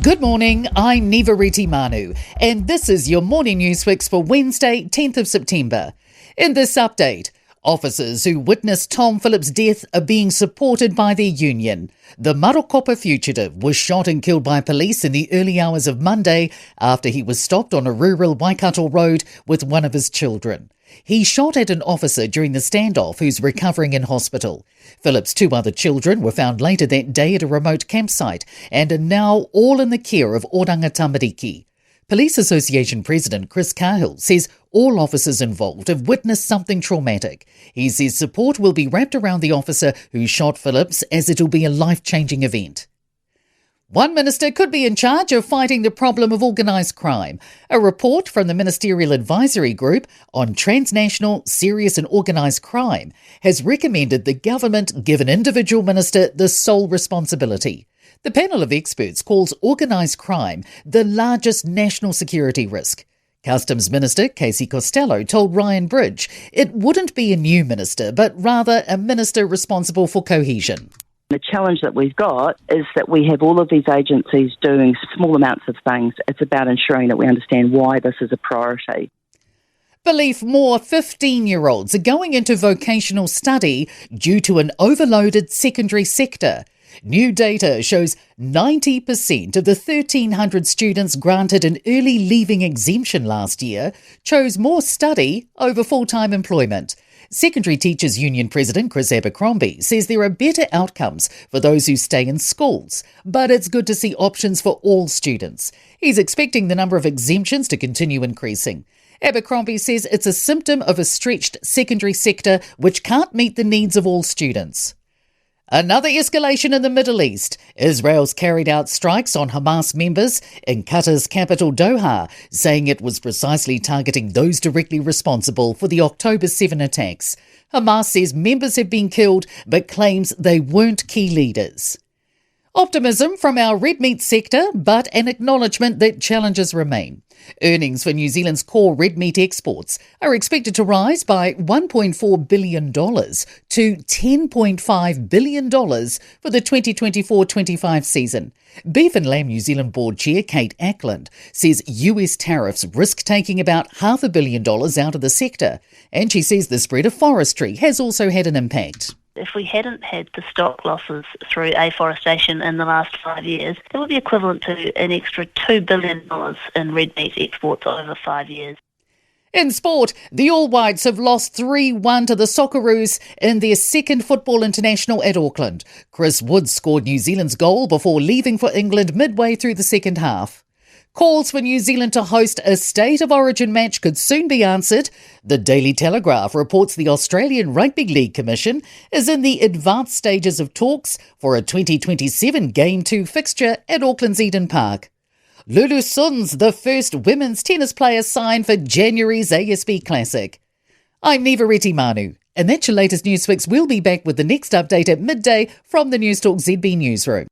Good morning, I'm Nivariti Manu, and this is your morning news fix for Wednesday, 10th of September. In this update, officers who witnessed Tom Phillips' death are being supported by their union. The Marokopa fugitive was shot and killed by police in the early hours of Monday after he was stopped on a rural Waikato road with one of his children. He shot at an officer during the standoff who's recovering in hospital. Phillips' two other children were found later that day at a remote campsite and are now all in the care of Oranga Tamariki. Police Association President Chris Cahill says all officers involved have witnessed something traumatic. He says support will be wrapped around the officer who shot Phillips as it'll be a life-changing event. One minister could be in charge of fighting the problem of organised crime. A report from the Ministerial Advisory Group on Transnational, Serious and Organised Crime has recommended the government give an individual minister the sole responsibility. The panel of experts calls organised crime the largest national security risk. Customs Minister Casey Costello told Ryan Bridge it wouldn't be a new minister, but rather a minister responsible for cohesion. The challenge that we've got is that we have all of these agencies doing small amounts of things. It's about ensuring that we understand why this is a priority. Believe more 15-year-olds are going into vocational study due to an overloaded secondary sector. New data shows 90% of the 1,300 students granted an early leaving exemption last year chose more study over full-time employment. Secondary Teachers Union President Chris Abercrombie says there are better outcomes for those who stay in schools, but it's good to see options for all students. He's expecting the number of exemptions to continue increasing. Abercrombie says it's a symptom of a stretched secondary sector which can't meet the needs of all students. Another escalation in the Middle East. Israel's carried out strikes on Hamas members in Qatar's capital Doha, saying it was precisely targeting those directly responsible for the October 7 attacks. Hamas says members have been killed, but claims they weren't key leaders. Optimism from our red meat sector, but an acknowledgement that challenges remain. Earnings for New Zealand's core red meat exports are expected to rise by $1.4 billion to $10.5 billion for the 2024-25 season. Beef and Lamb New Zealand Board Chair Kate Ackland says US tariffs risk taking about $500 million out of the sector, and she says the spread of forestry has also had an impact. If we hadn't had the stock losses through afforestation in the last 5 years, that would be equivalent to an extra $2 billion in red meat exports over 5 years. In sport, the All Whites have lost 3-1 to the Socceroos in their second football international at Auckland. Chris Wood scored New Zealand's goal before leaving for England midway through the second half. Calls for New Zealand to host a State of Origin match could soon be answered. The Daily Telegraph reports the Australian Rugby League Commission is in the advanced stages of talks for a 2027 Game 2 fixture at Auckland's Eden Park. Lulu Sun's the first women's tennis player signed for January's ASB Classic. I'm Nivariti Manu, and that's your latest news fix. We'll be back with the next update at midday from the Newstalk ZB newsroom.